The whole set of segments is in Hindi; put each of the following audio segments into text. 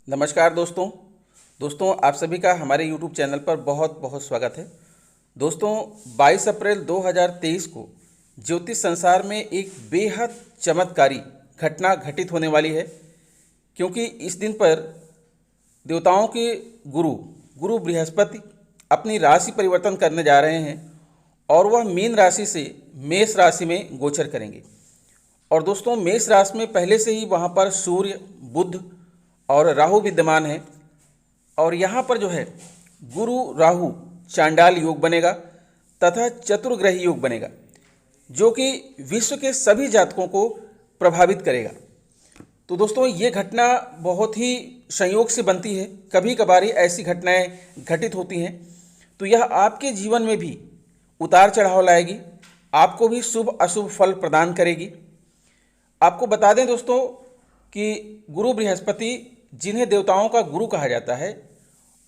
नमस्कार दोस्तों आप सभी का हमारे YouTube चैनल पर बहुत बहुत स्वागत है। दोस्तों 22 अप्रैल 2023 को ज्योतिष संसार में एक बेहद चमत्कारी घटना घटित होने वाली है, क्योंकि इस दिन पर देवताओं के गुरु बृहस्पति अपनी राशि परिवर्तन करने जा रहे हैं और वह मीन राशि से मेष राशि में गोचर करेंगे। और दोस्तों मेष राशि में पहले से ही वहाँ पर सूर्य, बुध और राहु विद्यमान है। और यहाँ पर जो है गुरु राहु चांडाल योग बनेगा तथा चतुर्ग्रही योग बनेगा, जो कि विश्व के सभी जातकों को प्रभावित करेगा। तो दोस्तों ये घटना बहुत ही संयोग से बनती है, कभी कभार ऐसी घटनाएं घटित होती हैं। तो यह आपके जीवन में भी उतार चढ़ाव लाएगी, आपको भी शुभ अशुभ फल प्रदान करेगी। आपको बता दें दोस्तों कि गुरु बृहस्पति, जिन्हें देवताओं का गुरु कहा जाता है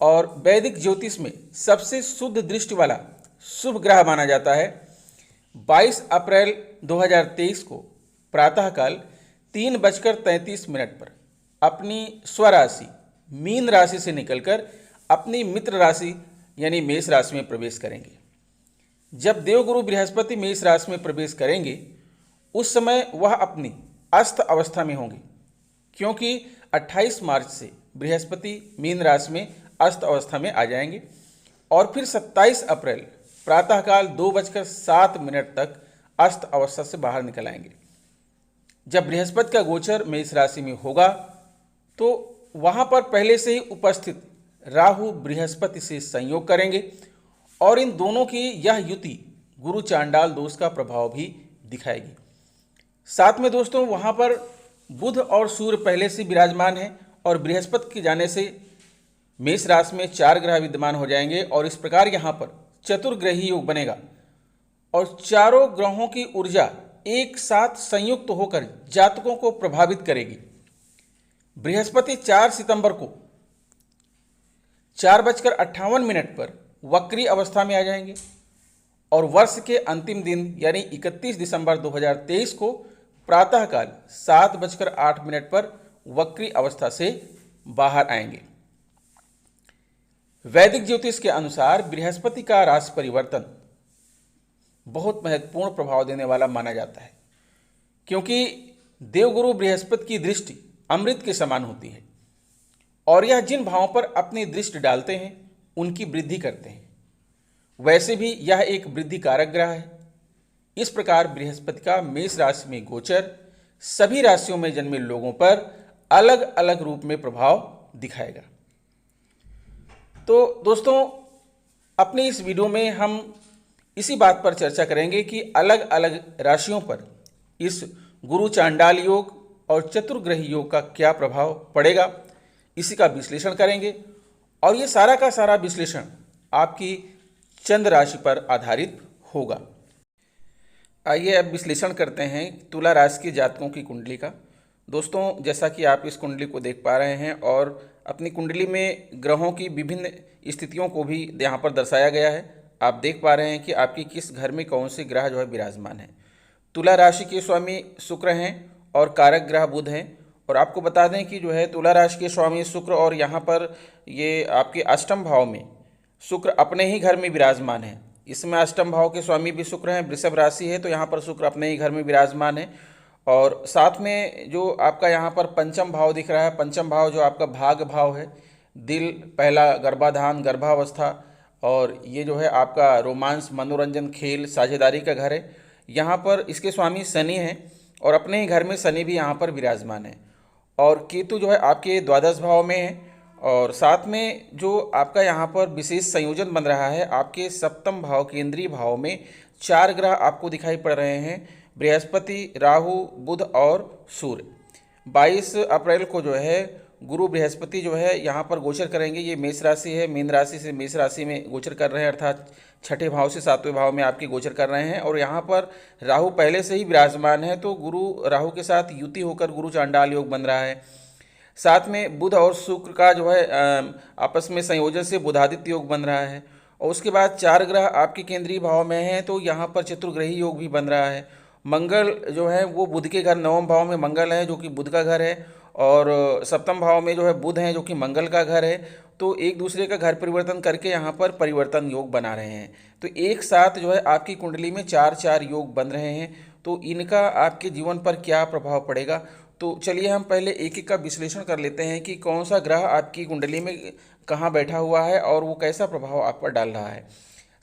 और वैदिक ज्योतिष में सबसे शुद्ध दृष्टि वाला शुभ ग्रह माना जाता है, 22 अप्रैल 2023 को प्रातःकाल 3:33 पर अपनी स्वराशि मीन राशि से निकलकर अपनी मित्र राशि यानी मेष राशि में प्रवेश करेंगे। जब देवगुरु बृहस्पति मेष राशि में प्रवेश करेंगे उस समय वह अपनी अस्त अवस्था में होंगे, क्योंकि 28 मार्च से बृहस्पति मीन राशि में अस्त अवस्था में आ जाएंगे और फिर 27 अप्रैल प्रातःकाल 2:07 तक अस्त अवस्था से बाहर निकल आएंगे। जब बृहस्पति का गोचर मेष राशि में होगा तो वहाँ पर पहले से ही उपस्थित राहु बृहस्पति से संयोग करेंगे और इन दोनों की यह युति गुरु चांडाल दोष का प्रभाव भी दिखाएगी। साथ में दोस्तों वहाँ पर बुध और सूर्य पहले से विराजमान हैं और बृहस्पति के जाने से मेष राशि में 4 ग्रह विद्यमान हो जाएंगे और इस प्रकार यहाँ पर चतुर्ग्रही योग बनेगा और चारों ग्रहों की ऊर्जा एक साथ संयुक्त होकर जातकों को प्रभावित करेगी। बृहस्पति 4 सितंबर को 4:58 पर वक्री अवस्था में आ जाएंगे और वर्ष के अंतिम दिन यानी 31 दिसंबर 2023 को प्रातःकाल 7:08 पर वक्री अवस्था से बाहर आएंगे। वैदिक ज्योतिष के अनुसार बृहस्पति का राशि परिवर्तन बहुत महत्वपूर्ण प्रभाव देने वाला माना जाता है, क्योंकि देवगुरु बृहस्पति की दृष्टि अमृत के समान होती है और यह जिन भावों पर अपनी दृष्टि डालते हैं उनकी वृद्धि करते हैं। वैसे भी यह एक वृद्धि कारक ग्रह है। इस प्रकार बृहस्पति का मेष राशि में गोचर सभी राशियों में जन्मे लोगों पर अलग अलग रूप में प्रभाव दिखाएगा। तो दोस्तों अपनी इस वीडियो में हम इसी बात पर चर्चा करेंगे कि अलग अलग राशियों पर इस गुरु चांडाल योग और चतुर्ग्रही योग का क्या प्रभाव पड़ेगा, इसी का विश्लेषण करेंगे। और ये सारा का सारा विश्लेषण आपकी चंद्र राशि पर आधारित होगा। आइए अब विश्लेषण करते हैं तुला राशि के जातकों की कुंडली का। दोस्तों जैसा कि आप इस कुंडली को देख पा रहे हैं और अपनी कुंडली में ग्रहों की विभिन्न स्थितियों को भी यहाँ पर दर्शाया गया है। आप देख पा रहे हैं कि आपकी किस घर में कौन से ग्रह जो है विराजमान है। तुला राशि के स्वामी शुक्र हैं और कारक ग्रह बुध हैं। और आपको बता दें कि जो है तुला राशि के स्वामी शुक्र और यहाँ पर ये आपके अष्टम भाव में शुक्र अपने ही घर में विराजमान है। इसमें अष्टम भाव के स्वामी भी शुक्र हैं, वृषभ राशि है तो यहाँ पर शुक्र अपने ही घर में विराजमान है। और साथ में जो आपका यहाँ पर पंचम भाव दिख रहा है, पंचम भाव जो आपका भाग भाव है, दिल, पहला गर्भाधान, गर्भावस्था और ये जो है आपका रोमांस, मनोरंजन, खेल, साझेदारी का घर है। यहाँ पर इसके स्वामी शनि हैं और अपने ही घर में शनि भी यहाँ पर विराजमान है। और केतु जो है आपके द्वादश भाव में है और साथ में जो आपका यहाँ पर विशेष संयोजन बन रहा है, आपके सप्तम भाव केंद्रीय भाव में 4 ग्रह आपको दिखाई पड़ रहे हैं, बृहस्पति, राहु, बुध और सूर्य। 22 अप्रैल को जो है गुरु बृहस्पति जो है यहाँ पर गोचर करेंगे। ये मेष राशि है, मीन राशि से मेष राशि में गोचर कर रहे हैं, अर्थात छठे भाव से सातवें भाव में आपके गोचर कर रहे हैं। और यहाँ पर राहु पहले से ही विराजमान है तो गुरु राहु के साथ युति होकर गुरु चांडाल योग बन रहा है। साथ में बुध और शुक्र का जो है आपस में संयोजन से बुधादित्य योग बन रहा है। और उसके बाद 4 ग्रह आपके केंद्रीय भाव में हैं तो यहाँ पर चतुर्ग्रही योग भी बन रहा है। मंगल जो है वो बुध के घर नवम भाव में मंगल है जो कि बुध का घर है और सप्तम भाव में जो है बुध हैं जो कि मंगल का घर है, तो एक दूसरे का घर परिवर्तन करके यहाँ पर परिवर्तन योग बना रहे हैं। तो एक साथ जो है आपकी कुंडली में चार चार योग बन रहे हैं, तो इनका आपके जीवन पर क्या प्रभाव पड़ेगा। तो चलिए हम पहले एक एक का विश्लेषण कर लेते हैं कि कौन सा ग्रह आपकी कुंडली में कहाँ बैठा हुआ है और वो कैसा प्रभाव आप पर डाल रहा है।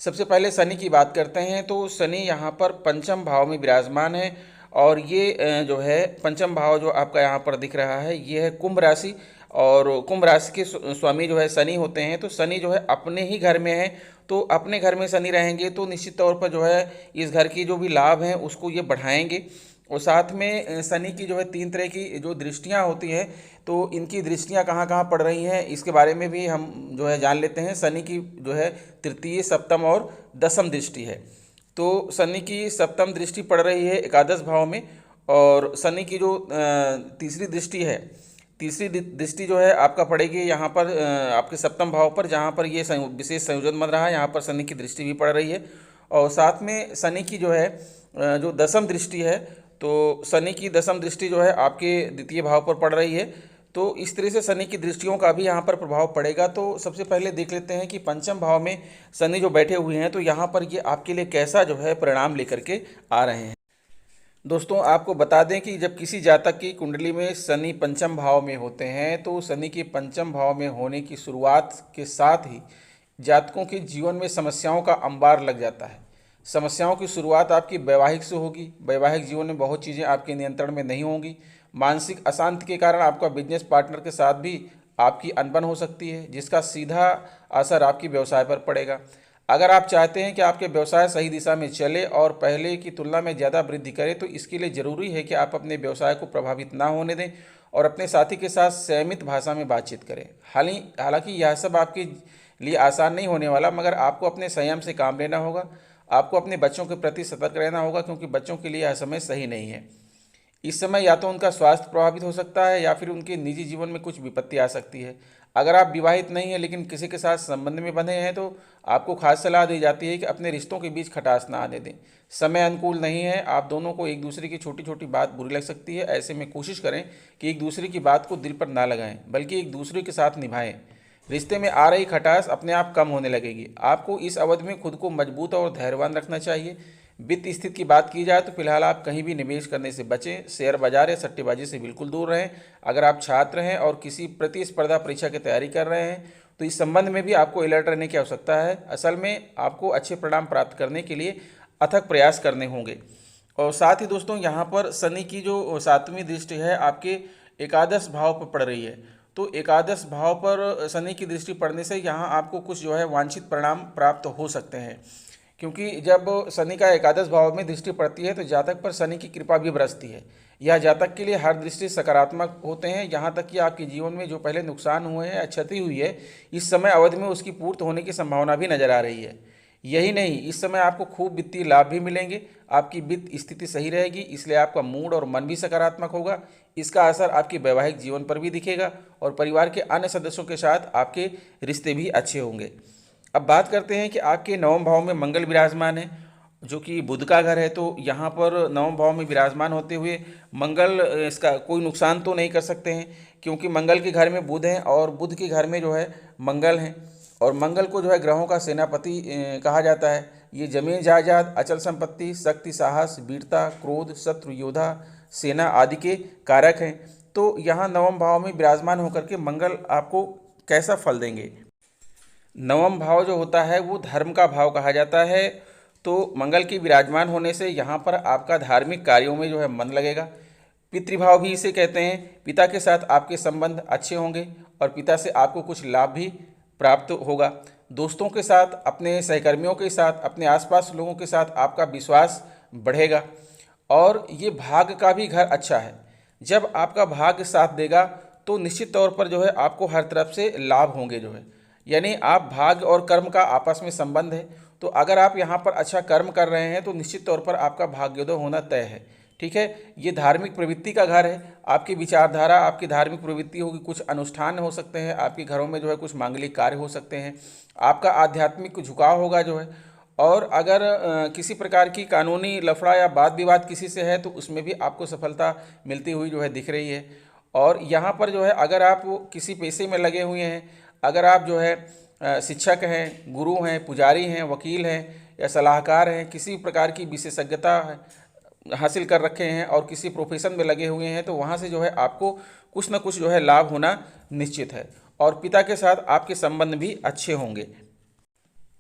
सबसे पहले शनि की बात करते हैं। तो शनि यहाँ पर पंचम भाव में विराजमान है और ये जो है पंचम भाव जो आपका यहाँ पर दिख रहा है ये है कुंभ राशि, और कुंभ राशि के स्वामी जो है शनि होते हैं। तो शनि जो है अपने ही घर में है, तो अपने घर में शनि रहेंगे तो निश्चित तौर पर जो है इस घर की जो भी लाभ हैं उसको ये बढ़ाएंगे। और साथ में शनि की जो है तीन तरह की जो दृष्टियां होती हैं, तो इनकी दृष्टियां कहाँ कहाँ पड़ रही हैं इसके बारे में भी हम जो है जान लेते हैं। शनि की जो है तृतीय, सप्तम और दसम दृष्टि है। तो शनि की सप्तम दृष्टि पड़ रही है एकादश भाव में, और शनि की जो तीसरी दृष्टि है, तीसरी दृष्टि जो है आपका पड़ेगी यहाँ पर आपके सप्तम भाव पर, जहाँ पर ये विशेष संयोजन बन रहा है, यहाँ पर शनि की दृष्टि भी पड़ रही है। और साथ में शनि की जो है जो दसम दृष्टि है, तो शनि की दसम दृष्टि जो है आपके द्वितीय भाव पर पड़ रही है। तो इस तरह से शनि की दृष्टियों का भी यहाँ पर प्रभाव पड़ेगा। तो सबसे पहले देख लेते हैं कि पंचम भाव में शनि जो बैठे हुए हैं तो यहाँ पर ये आपके लिए कैसा जो है परिणाम लेकर के आ रहे हैं। दोस्तों आपको बता दें कि जब किसी जातक की कुंडली में शनि पंचम भाव में होते हैं तो शनि के पंचम भाव में होने की शुरुआत के साथ ही जातकों के जीवन में समस्याओं का अंबार लग जाता है। समस्याओं की शुरुआत आपकी वैवाहिक से होगी। वैवाहिक जीवन में बहुत चीज़ें आपके नियंत्रण में नहीं होंगी। मानसिक अशांति के कारण आपका बिजनेस पार्टनर के साथ भी आपकी अनबन हो सकती है, जिसका सीधा असर आपकी व्यवसाय पर पड़ेगा। अगर आप चाहते हैं कि आपके व्यवसाय सही दिशा में चले और पहले की तुलना में ज़्यादा वृद्धि करे, तो इसके लिए ज़रूरी है कि आप अपने व्यवसाय को प्रभावित ना होने दें और अपने साथी के साथ संयमित भाषा में बातचीत करें। हालांकि यह सब आपके लिए आसान नहीं होने वाला, मगर आपको अपने संयम से काम लेना होगा। आपको अपने बच्चों के प्रति सतर्क रहना होगा, क्योंकि बच्चों के लिए यह समय सही नहीं है। इस समय या तो उनका स्वास्थ्य प्रभावित हो सकता है या फिर उनके निजी जीवन में कुछ विपत्ति आ सकती है। अगर आप विवाहित नहीं हैं लेकिन किसी के साथ संबंध में बंधे हैं तो आपको खास सलाह दी जाती है कि अपने रिश्तों के बीच खटास ना आने दें। समय अनुकूल नहीं है, आप दोनों को एक दूसरे की छोटी छोटी बात बुरी लग सकती है। ऐसे में कोशिश करें कि एक दूसरे की बात को दिल पर ना लगाएं, बल्कि एक दूसरे के साथ निभाएं। रिश्ते में आ रही खटास अपने आप कम होने लगेगी। आपको इस अवधि में खुद को मजबूत और धैर्यवान रखना चाहिए। वित्त स्थिति की बात की जाए तो फिलहाल आप कहीं भी निवेश करने से बचें। शेयर बाजार या सट्टेबाजी से बिल्कुल दूर रहें। अगर आप छात्र हैं और किसी प्रतिस्पर्धा परीक्षा की तैयारी कर रहे हैं तो इस संबंध में भी आपको अलर्ट रहने की आवश्यकता है। असल में आपको अच्छे परिणाम प्राप्त करने के लिए अथक प्रयास करने होंगे। और साथ ही दोस्तों यहाँ पर शनि की जो सातवीं दृष्टि है आपके एकादश भाव पर पड़ रही है। तो एकादश भाव पर शनि की दृष्टि पड़ने से यहाँ आपको कुछ जो है वांछित परिणाम प्राप्त हो सकते हैं, क्योंकि जब शनि का एकादश भाव में दृष्टि पड़ती है तो जातक पर शनि की कृपा भी बरसती है। यह जातक के लिए हर दृष्टि सकारात्मक होते हैं, यहाँ तक कि आपके जीवन में जो पहले नुकसान हुए हैं या क्षति हुई है, इस समय अवधि में उसकी पूर्ति होने की संभावना भी नजर आ रही है। यही नहीं, इस समय आपको खूब वित्तीय लाभ भी मिलेंगे। आपकी वित्त स्थिति सही रहेगी, इसलिए आपका मूड और मन भी सकारात्मक होगा। इसका असर आपके वैवाहिक जीवन पर भी दिखेगा और परिवार के अन्य सदस्यों के साथ आपके रिश्ते भी अच्छे होंगे। अब बात करते हैं कि आपके नवम भाव में मंगल विराजमान है, जो कि बुध का घर है। तो यहाँ पर नवम भाव में विराजमान होते हुए मंगल इसका कोई नुकसान तो नहीं कर सकते हैं, क्योंकि मंगल के घर में बुध हैं और बुध के घर में जो है मंगल हैं। और मंगल को जो है ग्रहों का सेनापति कहा जाता है। ये जमीन जायदाद, अचल संपत्ति, शक्ति, साहस, वीरता, क्रोध, शत्रु योद्धा, सेना आदि के कारक हैं। तो यहाँ नवम भाव में विराजमान होकर के मंगल आपको कैसा फल देंगे। नवम भाव जो होता है वो धर्म का भाव कहा जाता है। तो मंगल के विराजमान होने से यहाँ पर आपका धार्मिक कार्यों में जो है मन लगेगा। पितृभाव भी इसे कहते हैं। पिता के साथ आपके संबंध अच्छे होंगे और पिता से आपको कुछ लाभ भी प्राप्त होगा। दोस्तों के साथ, अपने सहकर्मियों के साथ, अपने आसपास लोगों के साथ आपका विश्वास बढ़ेगा। और ये भाग्य का भी घर अच्छा है। जब आपका भाग्य साथ देगा तो निश्चित तौर पर जो है आपको हर तरफ से लाभ होंगे जो है, यानी आप भाग्य और कर्म का आपस में संबंध है। तो अगर आप यहाँ पर अच्छा कर्म कर रहे हैं तो निश्चित तौर पर आपका भाग्योदय होना तय है। ठीक है, ये धार्मिक प्रवृत्ति का घर है। आपकी विचारधारा, आपकी धार्मिक प्रवृत्ति होगी। कुछ अनुष्ठान हो सकते हैं आपके घरों में, जो है कुछ मांगलिक कार्य हो सकते हैं। आपका आध्यात्मिक झुकाव होगा जो है। और अगर किसी प्रकार की कानूनी लफड़ा या वाद विवाद किसी से है तो उसमें भी आपको सफलता मिलती हुई जो है दिख रही है। और यहाँ पर जो है अगर आप किसी पेशे में लगे हुए हैं, अगर आप जो है शिक्षक हैं, गुरु हैं, पुजारी हैं, वकील हैं या सलाहकार हैं, किसी प्रकार की विशेषज्ञता हासिल कर रखे हैं और किसी प्रोफेशन में लगे हुए हैं, तो वहाँ से जो है आपको कुछ ना कुछ जो है लाभ होना निश्चित है। और पिता के साथ आपके संबंध भी अच्छे होंगे।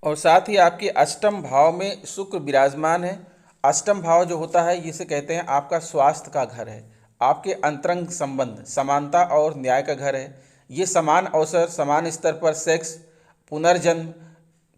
और साथ ही आपके अष्टम भाव में शुक्र विराजमान है। अष्टम भाव जो होता है इसे कहते हैं आपका स्वास्थ्य का घर है, आपके अंतरंग संबंध, समानता और न्याय का घर है। ये समान अवसर, समान स्तर पर सेक्स, पुनर्जन्म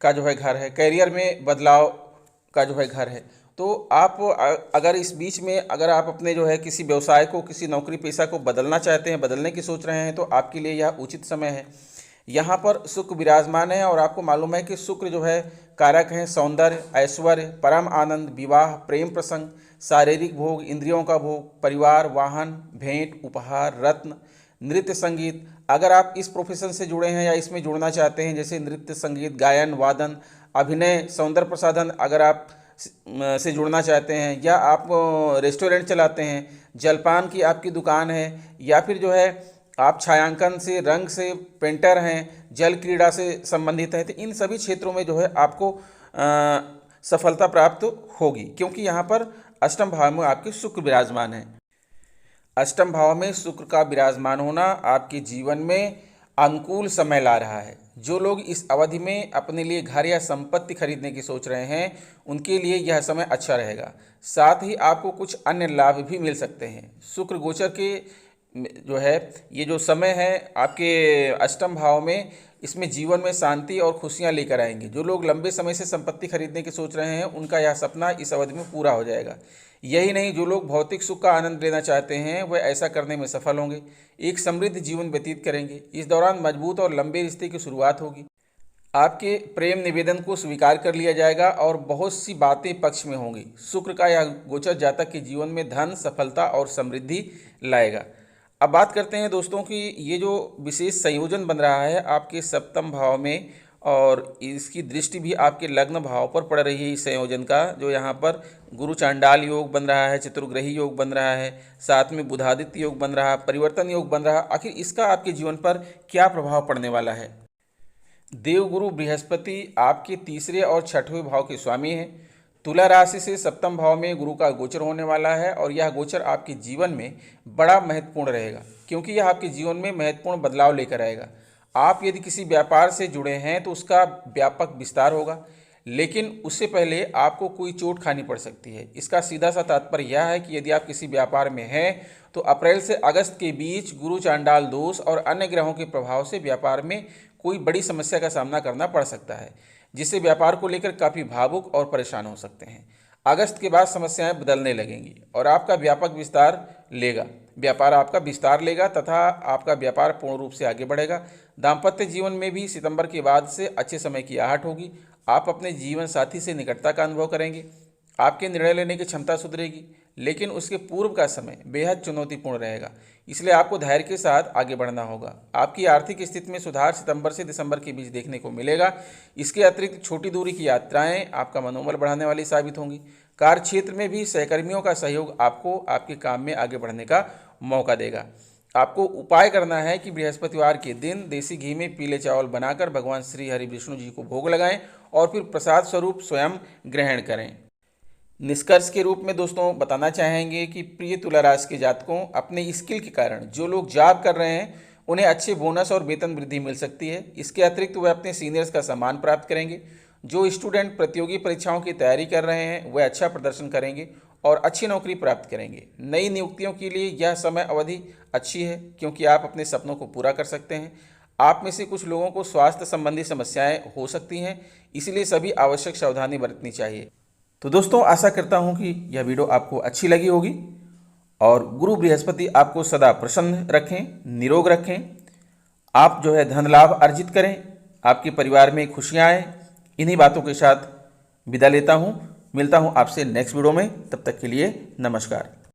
का जो है घर है, करियर में बदलाव का जो है घर है। तो आप अगर इस बीच में अगर आप अपने जो है किसी व्यवसाय को, किसी नौकरी पेशा को बदलना चाहते हैं, बदलने की सोच रहे हैं, तो आपके लिए यह उचित समय है। यहाँ पर शुक्र विराजमान है और आपको मालूम है कि शुक्र जो है कारक हैं सौंदर्य, ऐश्वर्य, परम आनंद, विवाह, प्रेम प्रसंग, शारीरिक भोग, इंद्रियों का भोग, परिवार, वाहन, भेंट, उपहार, रत्न, नृत्य, संगीत। अगर आप इस प्रोफेशन से जुड़े हैं या इसमें जुड़ना चाहते हैं, जैसे नृत्य, संगीत, गायन, वादन, अभिनय, सौंदर्य प्रसाधन, अगर आप से जुड़ना चाहते हैं, या आप रेस्टोरेंट चलाते हैं, जलपान की आपकी दुकान है, या फिर जो है आप छायांकन से, रंग से पेंटर हैं, जल क्रीड़ा से संबंधित हैं, तो इन सभी क्षेत्रों में जो है आपको सफलता प्राप्त होगी, क्योंकि यहाँ पर अष्टम भाव में आपके शुक्र विराजमान है। अष्टम भाव में शुक्र का विराजमान होना आपके जीवन में अनुकूल समय ला रहा है। जो लोग इस अवधि में अपने लिए घर या संपत्ति खरीदने की सोच रहे हैं, उनके लिए यह समय अच्छा रहेगा। साथ ही आपको कुछ अन्य लाभ भी मिल सकते हैं। शुक्र गोचर के जो है ये जो समय है आपके अष्टम भाव में, इसमें जीवन में शांति और खुशियां लेकर आएंगे। जो लोग लंबे समय से संपत्ति खरीदने की सोच रहे हैं, उनका यह सपना इस अवधि में पूरा हो जाएगा। यही नहीं, जो लोग भौतिक सुख का आनंद लेना चाहते हैं, वह ऐसा करने में सफल होंगे, एक समृद्ध जीवन व्यतीत करेंगे। इस दौरान मजबूत और लंबे रिश्ते की शुरुआत होगी। आपके प्रेम निवेदन को स्वीकार कर लिया जाएगा और बहुत सी बातें पक्ष में होंगी। शुक्र का यह गोचर जातक के जीवन में धन, सफलता और समृद्धि लाएगा। अब बात करते हैं दोस्तों कि ये जो विशेष संयोजन बन रहा है आपके सप्तम भाव में, और इसकी दृष्टि भी आपके लग्न भाव पर पड़ रही है। इस संयोजन का जो यहाँ पर गुरु चांडाल योग बन रहा है, चतुर्ग्रही योग बन रहा है, साथ में बुधादित्य योग बन रहा है, परिवर्तन योग बन रहा है। आखिर इसका आपके जीवन पर क्या प्रभाव पड़ने वाला है? देवगुरु बृहस्पति आपके तीसरे और छठवें भाव के स्वामी हैं। तुला राशि से सप्तम भाव में गुरु का गोचर होने वाला है और यह गोचर आपके जीवन में बड़ा महत्वपूर्ण रहेगा, क्योंकि यह आपके जीवन में महत्वपूर्ण बदलाव लेकर आएगा। आप यदि किसी व्यापार से जुड़े हैं तो उसका व्यापक विस्तार होगा, लेकिन उससे पहले आपको कोई चोट खानी पड़ सकती है। इसका सीधा सा तात्पर्य यह है कि यदि आप किसी व्यापार में हैं तो अप्रैल से अगस्त के बीच गुरु चांडाल दोष और अन्य ग्रहों के प्रभाव से व्यापार में कोई बड़ी समस्या का सामना करना पड़ सकता है, जिससे व्यापार को लेकर काफ़ी भावुक और परेशान हो सकते हैं। अगस्त के बाद समस्याएं बदलने लगेंगी और आपका व्यापक विस्तार लेगा, व्यापार आपका विस्तार लेगा तथा आपका व्यापार पूर्ण रूप से आगे बढ़ेगा। दाम्पत्य जीवन में भी सितंबर के बाद से अच्छे समय की आहट होगी। आप अपने जीवन साथी से निकटता का अनुभव करेंगे। आपके निर्णय लेने की क्षमता सुधरेगी, लेकिन उसके पूर्व का समय बेहद चुनौतीपूर्ण रहेगा, इसलिए आपको धैर्य के साथ आगे बढ़ना होगा। आपकी आर्थिक स्थिति में सुधार सितंबर से दिसंबर के बीच देखने को मिलेगा। इसके अतिरिक्त छोटी दूरी की यात्राएं आपका मनोबल बढ़ाने वाली साबित होंगी। कार्य क्षेत्र में भी सहकर्मियों का सहयोग आपको आपके काम में आगे बढ़ने का मौका देगा। आपको उपाय करना है कि बृहस्पतिवार के दिन देसी घी में पीले चावल बनाकर भगवान श्री हरि विष्णु जी को भोग लगाएं और फिर प्रसाद स्वरूप स्वयं ग्रहण करें। निष्कर्ष के रूप में दोस्तों बताना चाहेंगे कि प्रिय तुला राशि के जातकों, अपने स्किल के कारण जो लोग जॉब कर रहे हैं उन्हें अच्छे बोनस और वेतन वृद्धि मिल सकती है। इसके अतिरिक्त वे अपने सीनियर्स का सम्मान प्राप्त करेंगे। जो स्टूडेंट प्रतियोगी परीक्षाओं की तैयारी कर रहे हैं वह अच्छा प्रदर्शन करेंगे और अच्छी नौकरी प्राप्त करेंगे। नई नियुक्तियों के लिए यह समय अवधि अच्छी है, क्योंकि आप अपने सपनों को पूरा कर सकते हैं। आप में से कुछ लोगों को स्वास्थ्य संबंधी समस्याएं हो सकती हैं, इसलिए सभी आवश्यक सावधानी बरतनी चाहिए। तो दोस्तों, आशा करता हूं कि यह वीडियो आपको अच्छी लगी होगी और गुरु बृहस्पति आपको सदा प्रसन्न रखें, निरोग रखें। आप जो है धन लाभ अर्जित करें, आपके परिवार में खुशियां आए। इन्हीं बातों के साथ विदा लेता हूं। मिलता हूं आपसे नेक्स्ट वीडियो में। तब तक के लिए नमस्कार।